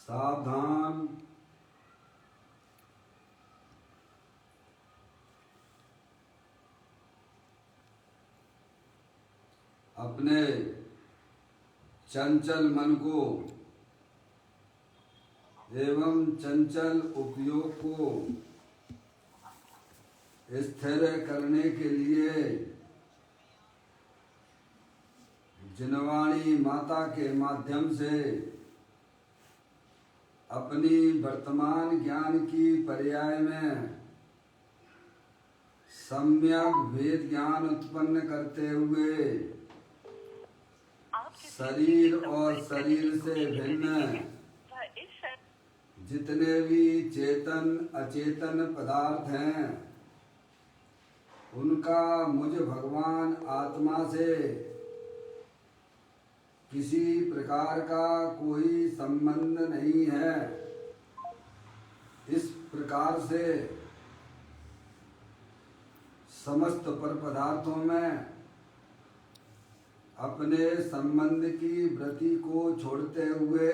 सावधान। अपने चंचल मन को एवं चंचल उपयोग को स्थिर करने के लिए जिनवाणी माता के माध्यम से अपनी वर्तमान ज्ञान की पर्याय में सम्यक वेद ज्ञान उत्पन्न करते हुए शरीर और शरीर से भिन्न जितने भी चेतन अचेतन पदार्थ हैं उनका मुझ भगवान आत्मा से किसी प्रकार का कोई संबंध नहीं है। इस प्रकार से समस्त पर पदार्थों में अपने संबंध की वृत्ति को छोड़ते हुए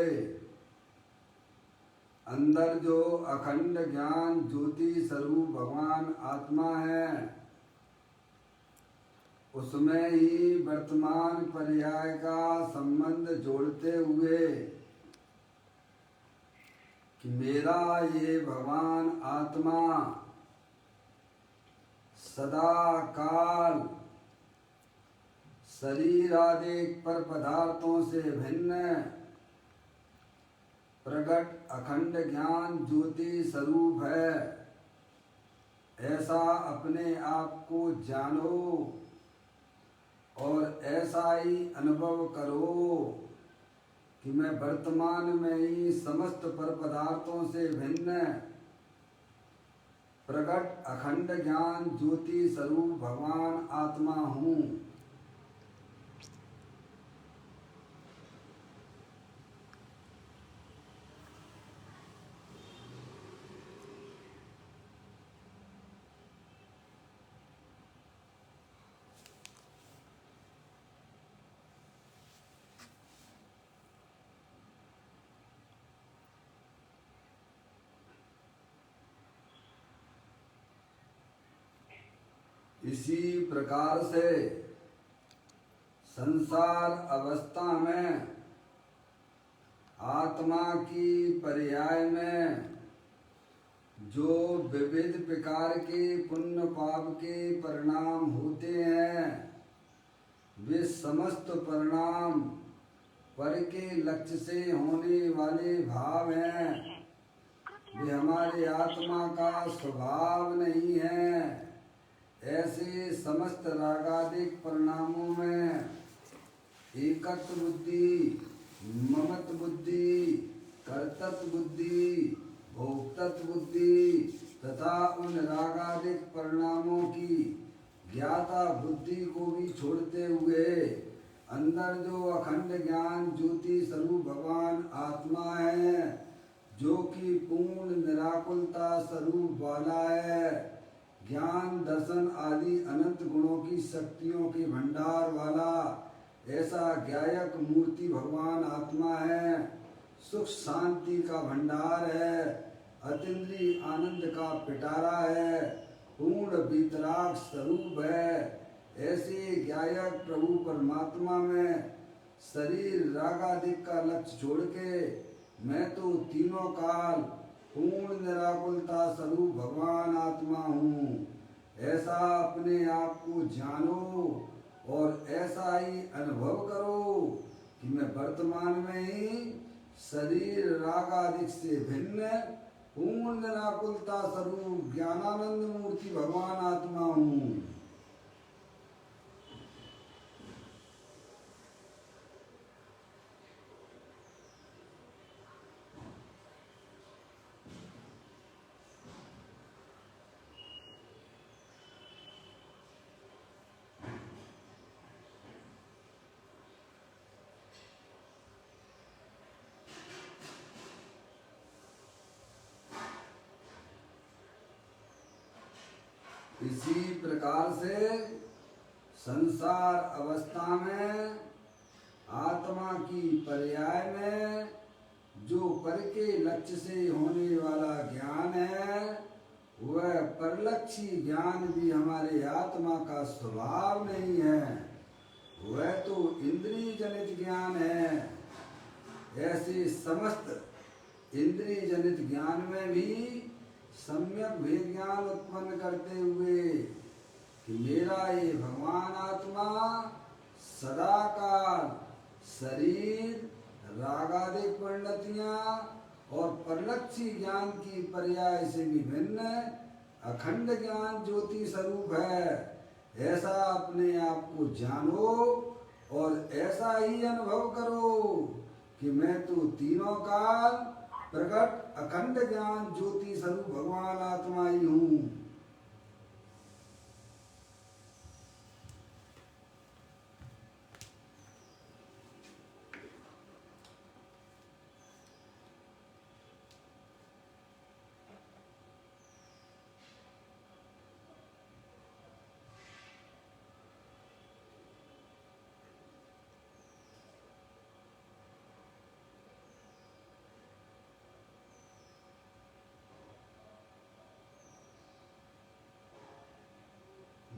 अंदर जो अखंड ज्ञान ज्योति स्वरूप भगवान आत्मा है उसमें ही वर्तमान पर्याय का संबंध जोड़ते हुए कि मेरा ये भगवान आत्मा सदा काल शरीर आदि पर पदार्थों से भिन्न प्रगट अखंड ज्ञान ज्योति स्वरूप है। ऐसा अपने आप को जानो और ऐसा ही अनुभव करो कि मैं वर्तमान में ही समस्त पर पदार्थों से भिन्न प्रगट अखंड ज्ञान ज्योति स्वरूप भगवान आत्मा हूँ। इसी प्रकार से संसार अवस्था में आत्मा की पर्याय में जो विविध प्रकार के पुण्य पाप के परिणाम होते हैं वे समस्त परिणाम पर के लक्ष्य से होने वाले भाव हैं। वे हमारे आत्मा का स्वभाव नहीं है। ऐसे समस्त रागादिक परिणामों में एकत्व बुद्धि, ममत्व बुद्धि, कर्तृत्व बुद्धि, भोक्तृत्व बुद्धि तथा उन रागादिक परिणामों की ज्ञाता बुद्धि को भी छोड़ते हुए अंदर जो अखंड ज्ञान ज्योति स्वरूप भगवान आत्मा है जो कि पूर्ण निराकुलता स्वरूप वाला है, ज्ञान दर्शन आदि अनंत गुणों की शक्तियों के भंडार वाला ऐसा ज्ञायक मूर्ति भगवान आत्मा है। सुख शांति का भंडार है, अतीन्द्रिय आनंद का पिटारा है, पूर्ण वितराग स्वरूप है। ऐसे ज्ञायक प्रभु परमात्मा में शरीर रागादिक का लक्ष्य छोड़ के मैं तो तीनों काल पूर्ण निराकुलता स्वरूप भगवान आत्मा हूँ। ऐसा अपने आप को जानो और ऐसा ही अनुभव करो कि मैं वर्तमान में ही शरीर राग आदि से भिन्न पूर्ण निराकुलता स्वरूप ज्ञानानंद मूर्ति भगवान आत्मा हूँ। इसी प्रकार से संसार अवस्था में आत्मा की पर्याय में जो पर के लक्ष्य से होने वाला ज्ञान है, वह परलक्षी ज्ञान भी हमारे आत्मा का स्वभाव नहीं है, वह तो इंद्रिय जनित ज्ञान है। ऐसे समस्त इंद्रिय जनित ज्ञान में भी सम्यक विज्ञान उत्पन्न करते हुए कि मेरा ये भगवान आत्मा सदाकाल शरीर, रागादिक परिणतियां और परलक्षी ज्ञान की पर्याय से भी भिन्न अखंड ज्ञान ज्योति स्वरूप है। ऐसा अपने आप को जानो और ऐसा ही अनुभव करो कि मैं तो तीनों काल प्रकट अखंड ज्ञान ज्योति स्वरूप भगवान आत्मा ही हूँ।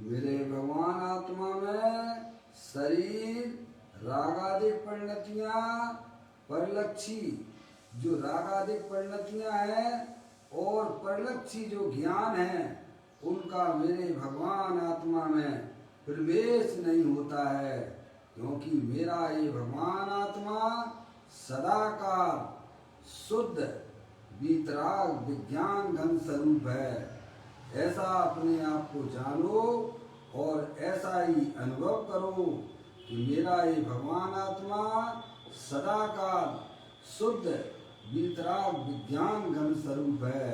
मेरे भगवान आत्मा में शरीर, रागादिक परिणतियां, परलक्षी जो रागादिक परिणतियां हैं और परलक्षी जो ज्ञान है, उनका मेरे भगवान आत्मा में प्रवेश नहीं होता है, क्योंकि मेरा ये भगवान आत्मा सदाकाल शुद्ध वीतराग विज्ञान घन स्वरूप है। ऐसा अपने आप को जानो और ऐसा ही अनुभव करो कि मेरा ये भगवान आत्मा सदाकाल शुद्ध वीतराग विज्ञान घन स्वरूप है।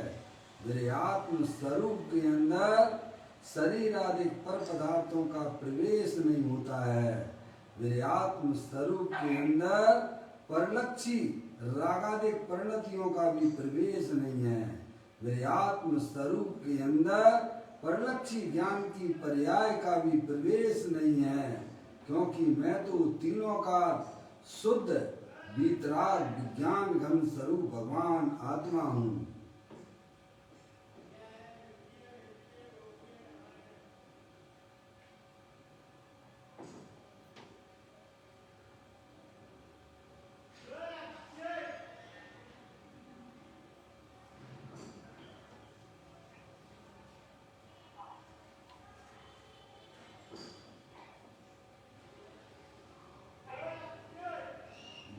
मेरे आत्म स्वरूप के अंदर शरीर आदि पर पदार्थों का प्रवेश नहीं होता है। मेरे आत्म स्वरूप के अंदर परलक्षी रागादिक परिणतियों का भी प्रवेश नहीं है। मेरे आत्म स्वरूप के अंदर परलक्षी ज्ञान की पर्याय का भी प्रवेश नहीं है, क्योंकि मैं तो तीनों का शुद्ध वीतराग विज्ञान घन स्वरूप भगवान आत्मा हूँ।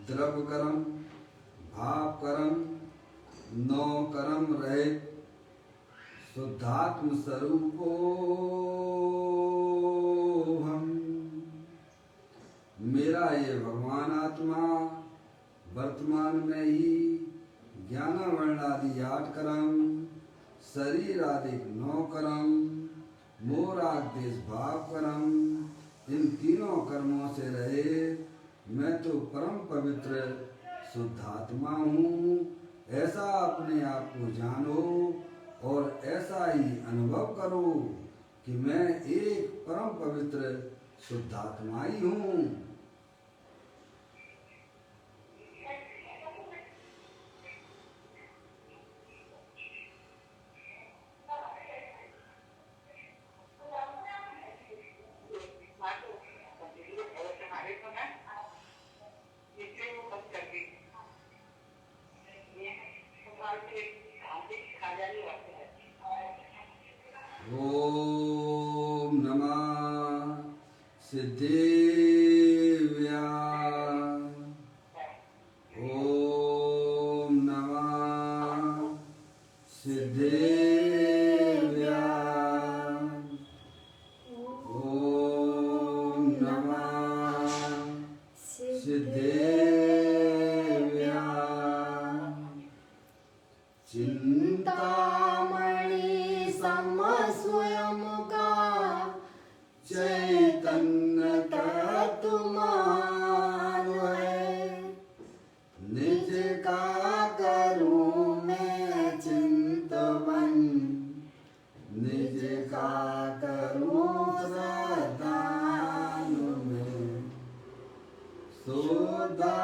द्रव्य कर्म, भाव कर्म, नौ कर्म रहित शुद्धात्म स्वरूपो हम। मेरा ये भगवान आत्मा वर्तमान में ही ज्ञान वर्ण आदि 8 कर्म, शरीर आदि 9 कर्म, मोह राग देश भाव कर्म, इन तीनों कर्मों से रहे मैं तो परम पवित्र शुद्धात्मा हूँ। ऐसा अपने आप को जानो और ऐसा ही अनुभव करो कि मैं एक परम पवित्र शुद्धात्मा ही हूँ। ओम नमः सिद्धेव्या। ओम नमः सिद्धेव्या। ओम नमः सिद्धेव्या। चिंतामणि सम स्वयं का चैतन्य तत्वमान है। निज का करूं मैं चिंतवन, निज का करूं श्रद्धान में। सदा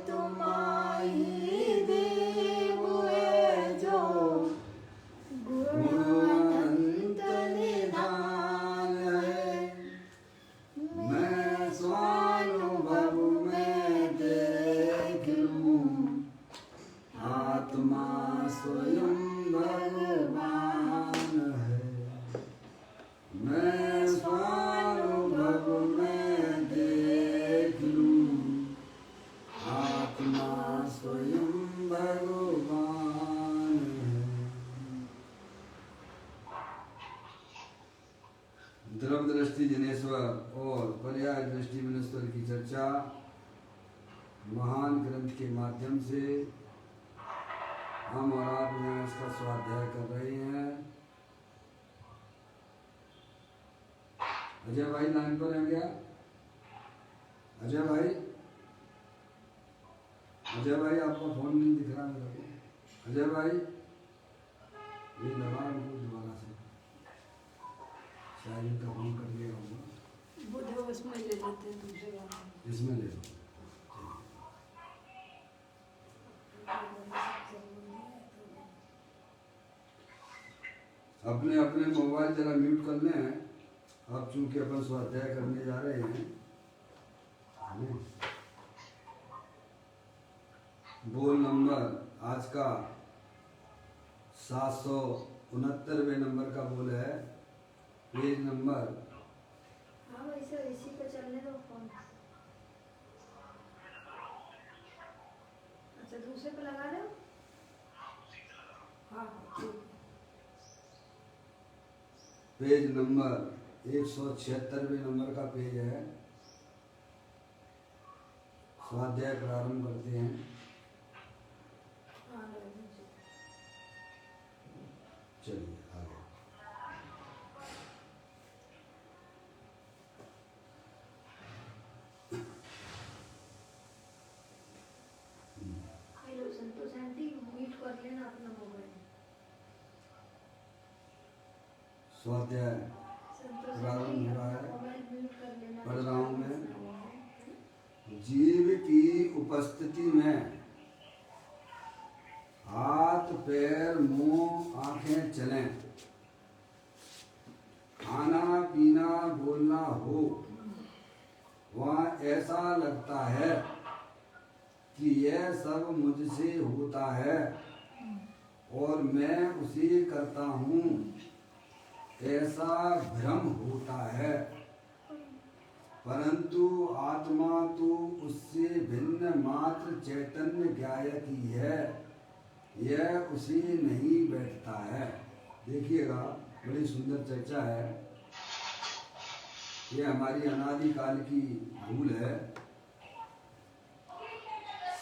तुम्हारी दृष्टि जिनेश्वर और पर्याय दृष्टि विनेश्वर की चर्चा महान ग्रंथ के माध्यम से हम और आप यहाँ इसका स्वाध्याय कर रहे हैं। अजय भाई लाइन पर है क्या? अजय भाई, अजय भाई आपका फोन नहीं दिख रहा मेरे को। अजय भाई ये लगा उनको दोबारा से, शायद इनका फोन कर लिया होगा। वो जो इसमें ले लेते हैं दूसरे वाले, इसमें ले लो। अपने अपने मोबाइल जरा म्यूट कर लें। अब चूंकि अपन स्वाध्याय करने जा रहे हैं, बोल नंबर आज का 769वें नंबर का बोल है, पेज नंबर। हाँ वैसे इसी पे चलने दो फोन। अच्छा दूसरे पे लगा रहे हो? हाँ ठीक। पेज नंबर 176वें नंबर का पेज है। स्वाध्याय प्रारंभ करते हैं। चलिए आगे। हेलो संतोष आंटी, म्यूट कर लेना अपना मोबाइल। स्वाध्याय प्रारंभ हो रहा है। पढ़ रहा हूँ मैं। जीव की उपस्थिति में हाथ पैर मुंह आंखें चलें, खाना पीना बोलना हो, वहाँ ऐसा लगता है कि यह सब मुझसे होता है और मैं उसे करता हूँ, ऐसा भ्रम होता है। परंतु आत्मा तो उससे भिन्न मात्र चैतन्य ज्ञायक ही है, यह उसे नहीं बैठता है। देखिएगा बड़ी सुंदर चर्चा है। ये हमारी अनादिकाल की भूल है।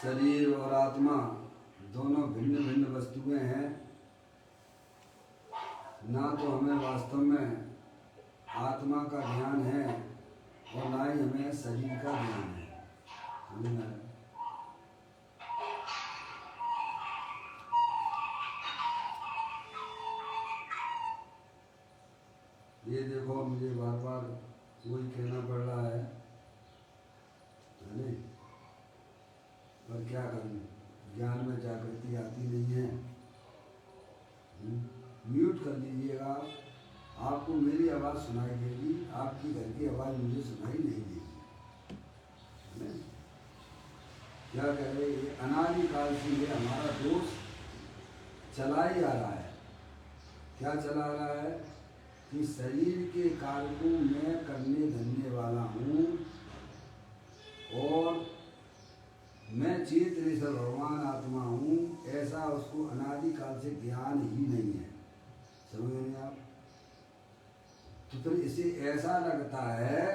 शरीर और आत्मा दोनों भिन्न भिन्न वस्तुएं हैं। ना तो हमें वास्तव में आत्मा का ज्ञान है और ना ही हमें शरीर का ज्ञान है। समझ में आया? ये देखो मुझे बार बार वही कहना पड़ रहा है नहीं? पर क्या करूं, ज्ञान में जागृति आती नहीं है। म्यूट कर लीजिएगा, आपको मेरी आवाज़ सुनाई देगी, आपकी घर की आवाज़ मुझे सुनाई नहीं देगी। क्या कह रहे, ये अनादिकाल से ये हमारा दोष चला ही आ रहा है। क्या चला आ रहा है कि शरीर के कार्य को मैं करने धरने वाला हूँ और मैं चेत ईश्वर भगवान आत्मा हूँ, ऐसा उसको अनादिकाल से ज्ञान ही नहीं है। समझ रहे आप? तो फिर इसे ऐसा लगता है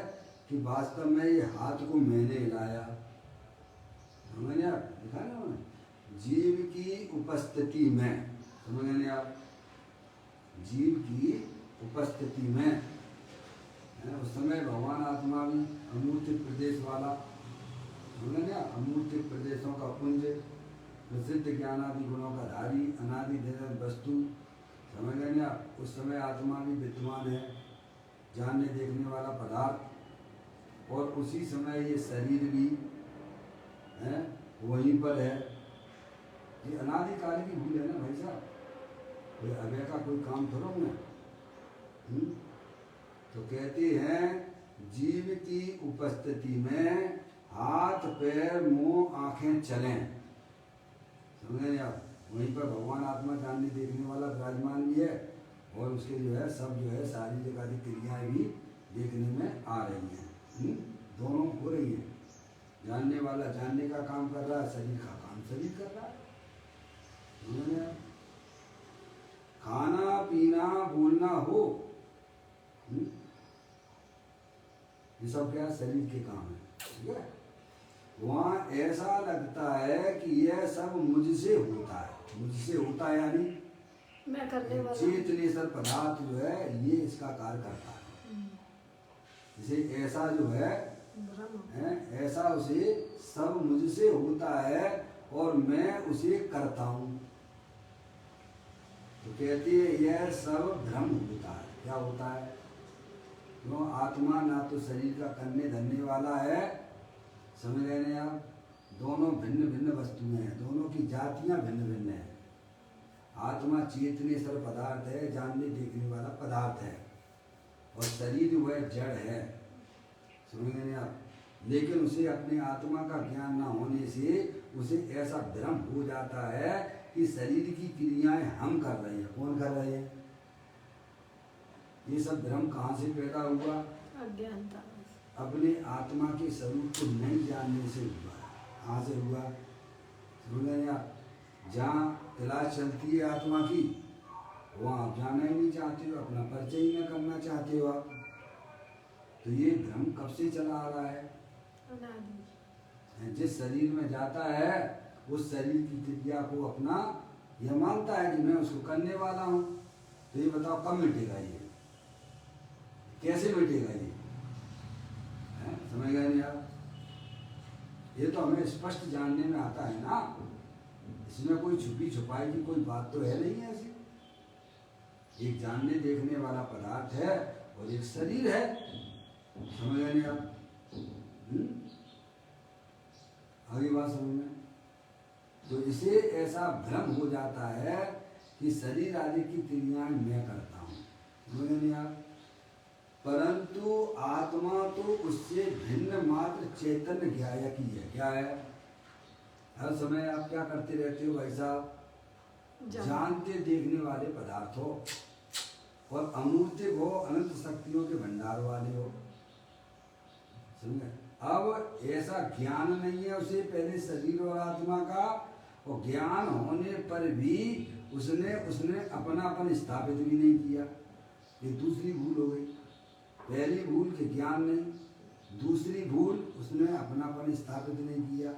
कि वास्तव में ये हाथ को मैंने हिलाया। समझ आप? दिखा ना उन्हें, जीव की उपस्थिति में। समझ नहीं आप? जीव की उपस्थिति में उस समय भगवान आत्मा भी अमूर्त प्रदेश वाला, समझ आप? अमूर्त प्रदेशों का पुंज, प्रसिद्ध ज्ञानादि गुणों का धारी, अनादि निरंतर वस्तु। समझ नहीं आप? उस समय आत्मा भी विद्यमान है, जानने देखने वाला पदार्थ, और उसी समय ये शरीर भी है वहीं पर है। ये अनादिकाल की भूल है ना भाई साहब, कोई अभय का कोई काम थोड़ा हुआ। तो कहते हैं जीव की उपस्थिति में हाथ पैर मुंह आंखें चलें। समझे आप? वहीं पर भगवान आत्मा जानने देखने वाला विराजमान भी है और उसके जो है सब जो है शारीरिक आदि क्रियाएं भी देखने में आ रही हैं। दोनों हो रही है। जानने वाला जानने का काम कर रहा है, शरीर का काम शरीर कर रहा है। समझे आप? खाना पीना बोलना हो, ये सब क्या शरीर के काम है, ठीक है। वहाँ ऐसा लगता है कि यह सब मुझसे होता है, मुझसे होता है यानी मैं करने वाला चेतनेश्वर पदार्थ जो है ये इसका कार्य करता है। इसे ऐसा जो है ऐसा उसे सब मुझसे होता है और मैं उसे करता हूँ। तो कहती है यह सब भ्रम होता है। क्या होता है? क्यों? आत्मा ना तो शरीर का करने धरने वाला है, समझ रहे हैं आप। दोनों भिन्न भिन्न वस्तुएं हैं, दोनों की जातियां भिन्न भिन्न है। आत्मा चेतनेश्वर पदार्थ है, जानने देखने वाला पदार्थ है, और शरीर वह जड़ है, समझ रहे हैं आप। लेकिन उसे अपने आत्मा का ज्ञान ना होने से उसे ऐसा भ्रम हो जाता है कि शरीर की क्रियाएं हम कर रहे हैं। कौन कर रहे हैं? ये सब भ्रम कहाँ से पैदा हुआ? अज्ञानता। अपने आत्मा के स्वरूप को नहीं जानने से हुआ। कहाँ से हुआ? समझ रहे हैं आप। जहाँ इलाज चलती है आत्मा की, वहाँ आप जाना ही नहीं चाहते हो, अपना परिचय ही न करना चाहते हो आप। तो ये भ्रम कब से चला आ रहा है? जिस शरीर में जाता है उस शरीर की क्रिया को अपना यह मानता है कि मैं उसको करने वाला हूँ। तो ये बताओ कब मिटेगा? ये कैसे मिटेगा? ये समझ गए नहीं आप? ये तो हमें स्पष्ट जानने में आता है ना, इसमें कोई छुपी छुपाई की कोई बात तो है नहीं है ऐसी। एक जानने देखने वाला पदार्थ है और एक शरीर है, समझ गए नहीं आप? आगे बात समझ में। तो इसे ऐसा भ्रम हो जाता है कि शरीर आदि की क्रियाएं मैं करता हूँ, समझ नहीं आप। परंतु आत्मा तो उससे भिन्न मात्र चैतन्य ज्ञायक ही है। क्या है? हर समय आप क्या करते रहते हो भाई साहब? जानते देखने वाले पदार्थ हो और अमूर्त हो, अनंत शक्तियों के भंडार वाले हो, समझे। अब ऐसा ज्ञान नहीं है उसे पहले शरीर और आत्मा का, और ज्ञान होने पर भी उसने अपनापन स्थापित भी नहीं किया। ये दूसरी भूल हो गई। पहली भूल के ज्ञान नहीं, दूसरी भूल उसने अपनापन स्थापित नहीं किया,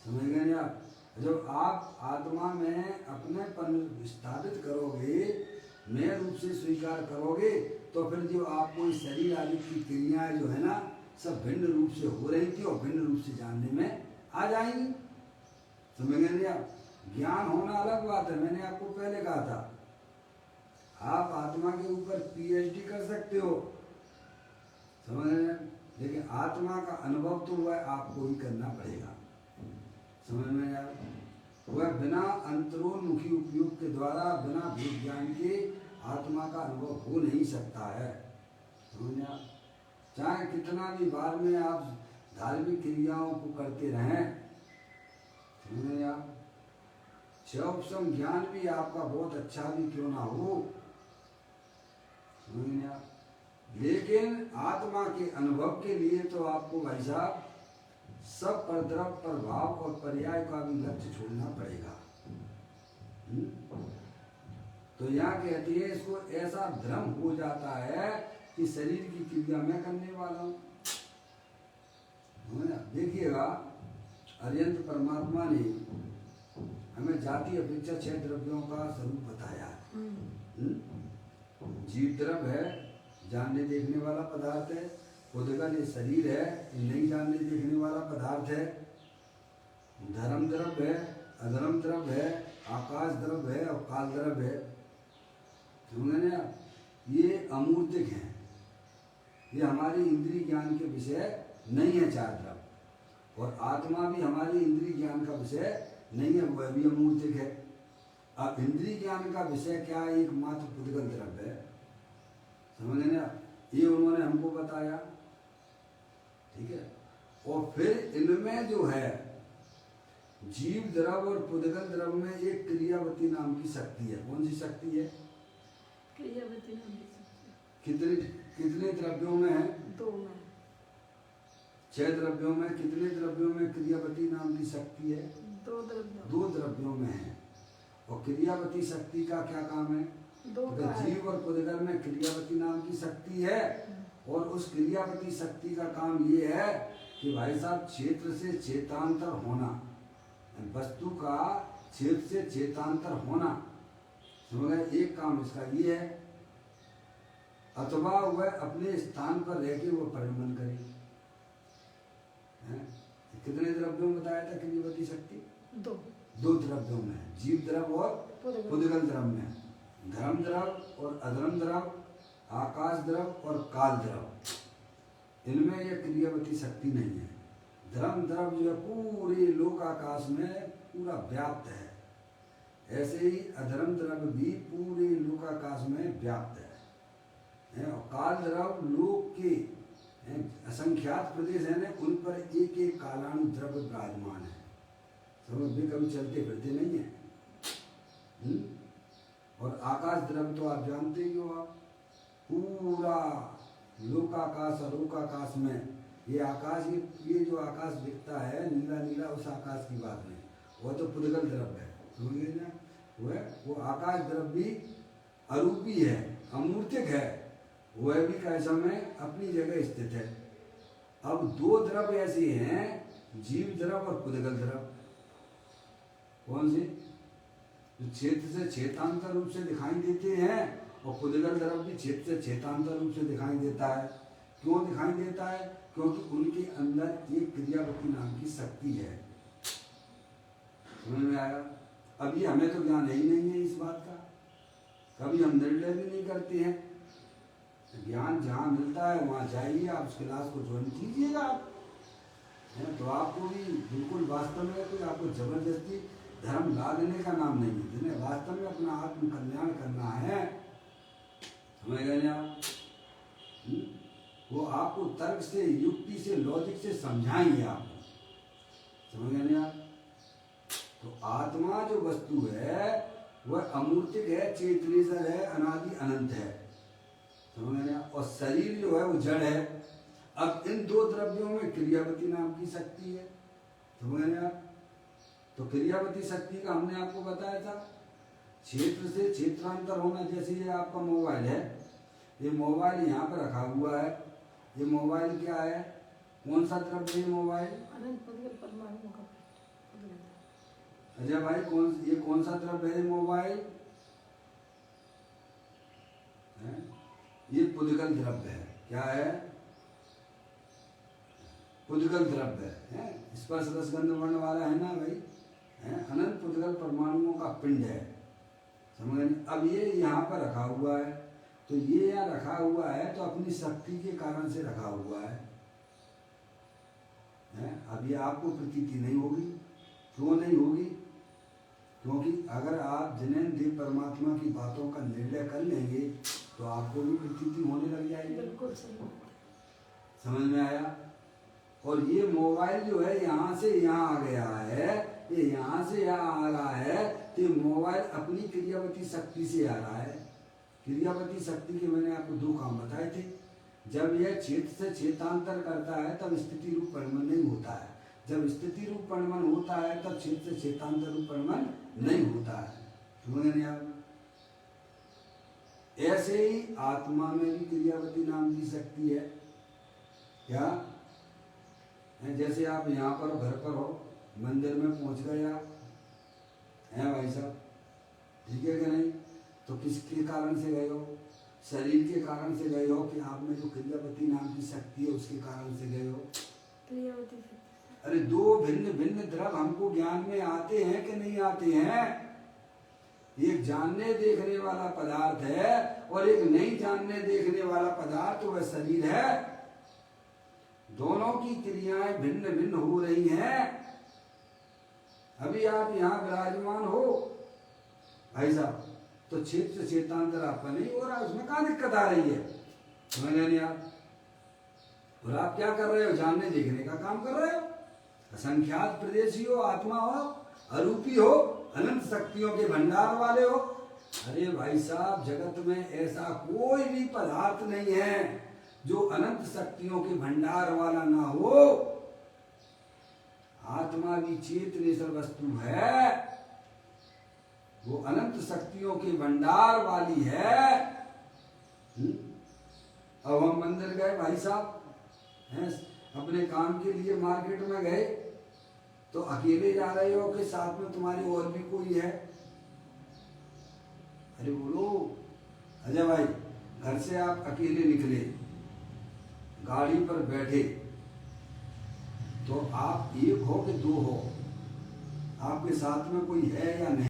समझ गए आप। जब आप आत्मा में अपनेपन स्थापित करोगे, मैं रूप से स्वीकार करोगे, तो फिर जो आपको इस शरीर आदि की क्रियाएं जो है ना, सब भिन्न रूप से हो रही थी और भिन्न रूप से जानने में आ जाएंगी, समझ गए आप। ज्ञान होना अलग बात है। मैंने आपको पहले कहा था, आप आत्मा के ऊपर पीएचडी कर सकते हो, समझ रहे हैं, लेकिन आत्मा का अनुभव तो वह आपको ही करना पड़ेगा, समझ में यार। वह बिना अंतरोन्मुखी उपयोग के द्वारा, बिना भेद ज्ञान के आत्मा का अनुभव हो नहीं सकता है, समझ में। चाहे कितना भी बार में आप धार्मिक क्रियाओं को करते रहें, समझ में आप, चौपसम ज्ञान भी आपका बहुत अच्छा भी क्यों ना हो, समझ में आप, लेकिन आत्मा के अनुभव के लिए तो आपको भाई साहब सब परद्रव, प्रभाव और पर्याय का भी लक्ष्य छोड़ना पड़ेगा। तो यहाँ कहती है इसको ऐसा भ्रम हो जाता है कि शरीर की क्रिया मैं करने वाला हूँ। देखिएगा, अर्यंत परमात्मा ने हमें जाति अपेक्षा 6 द्रव्यों का स्वरूप बताया है। जीव द्रव्य है, जानने देखने वाला पदार्थ है। उदगल ये शरीर है, नहीं जानने देखने वाला पदार्थ है। धर्म द्रव्य है, अधर्म द्रव्य है, आकाश द्रव्य है और काल द्रव्य है, समझे ना। ये अमूर्तिक हैं, ये हमारी इंद्रिय ज्ञान के विषय नहीं है 4 द्रव्य। और आत्मा भी हमारी इंद्रिय ज्ञान का विषय नहीं है, वह भी अमूर्तिक है। अब इंद्रिय ज्ञान का विषय क्या है? एकमात्र पुद्गल द्रव्य है, समझ ना। ये उन्होंने हमको बताया, ठीक है। और फिर इनमें जो है जीव द्रव्य और पुद्गल द्रव्य में एक क्रियावती नाम की शक्ति है। कौन सी शक्ति है? क्रियावती नाम की शक्ति। कितने द्रव्यों में है? 2 में। 6 द्रव्यों में। कितने द्रव्यों में क्रियावती नाम की शक्ति है? 2 द्रव्यों। 2 द्रव्यों में है। और क्रियावती शक्ति का क्या काम है? दो अगर जीव और पुद्गल में क्रियावती नाम की शक्ति है और उस क्रियावती शक्ति का काम ये है कि भाई साहब क्षेत्र से चेतांतर होना, वस्तु का क्षेत्र से चेतांतर होना, समझ गए। एक काम इसका ये है, अथवा वह अपने स्थान पर रह के वो परिणमन करे। कितने द्रव्यों में बताया था क्रियावती शक्ति? दो द्रव्यों में, जीव द्रव और पुद्गल द्रव में। धर्म द्रव और अधर्म द्रव, आकाश द्रव और काल द्रव, इनमें यह क्रियावती शक्ति नहीं है। धर्म द्रव जो है पूरे लोक आकाश में पूरा व्याप्त है, ऐसे ही अधर्म द्रव भी पूरे लोक आकाश में व्याप्त है। और काल द्रव लोक के असंख्यात प्रदेश है ना, उन पर एक एक कालाणु द्रव्य विराजमान है। समझ में, कभी चलते फिरते नहीं है। और आकाश द्रव तो आप जानते ही हो, आप पूरा लोकाकाश और लोकाकाश में ये आकाश, ये जो आकाश दिखता है नीला नीला, उस आकाश की बात नहीं, वो तो पुद्गल द्रव है, समझिए ना। वो आकाश द्रव भी अरूपी है, अमूर्तिक है, वह भी कैसा में अपनी जगह स्थित है। अब दो द्रव ऐसे हैं, जीव द्रव और पुद्गल द्रव। कौन से? जो क्षेत्र से क्षेत्रांतर रूप से दिखाई देते हैं, और पुद्गल द्रव भी क्षेत्र से क्षेत्रांतर रूप से दिखाई देता है। क्यों दिखाई देता है? क्योंकि उनके अंदर एक क्रियावती नाम की शक्ति है। समझ में आया? अभी हमें तो ज्ञान ही नहीं है इस बात का, कभी हम निर्णय भी नहीं करते हैं। ज्ञान जहाँ मिलता है वहाँ जाइए, आप उस क्लास को ज्वाइन कीजिएगा आप, है तो आपको भी बिल्कुल वास्तव में कोई आपको जबरदस्ती धर्म लादने का नाम नहीं है। जिन्हें वास्तव में अपना आत्म कल्याण करना है, समझ गए आप, वो आपको तर्क से, युक्ति से, लॉजिक से समझाएंगे आपको, समझ गए आप। तो आत्मा जो वस्तु है वह अमूर्तिक है, चेतनेश्वर है, अनादि अनंत है, समझ गए। और शरीर जो है वो जड़ है। अब इन दो द्रव्यों में क्रियावती नाम की शक्ति है, समझ गए आप। तो क्रियावती शक्ति का हमने आपको बताया था, क्षेत्र से क्षेत्रांतर होना। जैसे ये आपका मोबाइल है, ये मोबाइल यहाँ पर रखा हुआ है, ये मोबाइल क्या है? कौन सा द्रव्य है मोबाइल? अजय भाई, ये कौन सा द्रव्य है मोबाइल? ये पुद्गल द्रव्य है। क्या है? पुद्गल द्रव्य है। स्पर्श रस गंध वर्ण वाला है ना भाई, अनंत पुद्गल परमाणुओं का पिंड है, समझ गए। अब ये यहाँ पर रखा हुआ है, तो ये यहाँ रखा हुआ है तो अपनी शक्ति के कारण से रखा हुआ है। अब ये आपको प्रतीति नहीं होगी। क्यों नहीं होगी? क्योंकि अगर आप जिनेन देव परमात्मा की बातों का निर्णय कर लेंगे तो आपको भी प्रतीति होने लग जाएगी। बिल्कुल सही, समझ में आया। और ये मोबाइल जो है यहाँ से यहाँ आ गया है, ये यहाँ से यहाँ आ रहा है, तो मोबाइल अपनी क्रियावती शक्ति से आ रहा है। क्रियावती शक्ति के मैंने आपको दो काम बताए थे। जब यह क्षेत्र से क्षेत्रांतर करता है तब स्थिति रूप परिणमन नहीं होता है, जब स्थिति रूप परिणमन होता है तब क्षेत्र से क्षेत्रांतर रूप परिणमन नहीं होता है, समझ नहीं आप। ऐसे ही आत्मा में भी क्रियावती नाम की शक्ति है। क्या? जैसे आप यहाँ पर घर पर हो, मंदिर में पहुँच गए आप, हैं भाई साहब, ठीक है कि नहीं? तो किसके कारण से गए हो? शरीर के कारण से गए हो कि आप में जो क्रियावती नाम की शक्ति है उसके कारण से गए हो? क्रियावती शक्ति। अरे दो भिन्न भिन्न द्रव हमको ज्ञान में आते हैं कि नहीं आते हैं? एक जानने देखने वाला पदार्थ है और एक नहीं जानने देखने वाला पदार्थ, वह शरीर है। दोनों की क्रियाएं भिन्न भिन्न हो रही हैं। अभी आप यहाँ विराजमान हो भाई साहब, तो क्षेत्र क्षेत्रांतर आपका नहीं हो रहा, उसमें कहाँ दिक्कत आ रही है? समझ नहीं आप। और आप क्या कर रहे हो? जानने देखने का काम कर रहे हो। असंख्यात प्रदेशी हो, आत्मा हो, अरूपी हो, अनंत शक्तियों के भंडार वाले हो। अरे भाई साहब, जगत में ऐसा कोई भी पदार्थ नहीं है जो अनंत शक्तियों के भंडार वाला ना हो। आत्मा भी चेतनेश्वर वस्तु है, वो अनंत शक्तियों के भंडार वाली है। अब हम मंदिर गए भाई साहब हैं, अपने काम के लिए मार्केट में गए, तो अकेले जा रहे हो कि साथ में तुम्हारी और भी कोई है? अरे बोलो अजय भाई, घर से आप अकेले निकले, गाड़ी पर बैठे, तो आप एक हो कि दो हो? आपके साथ में कोई है या नहीं?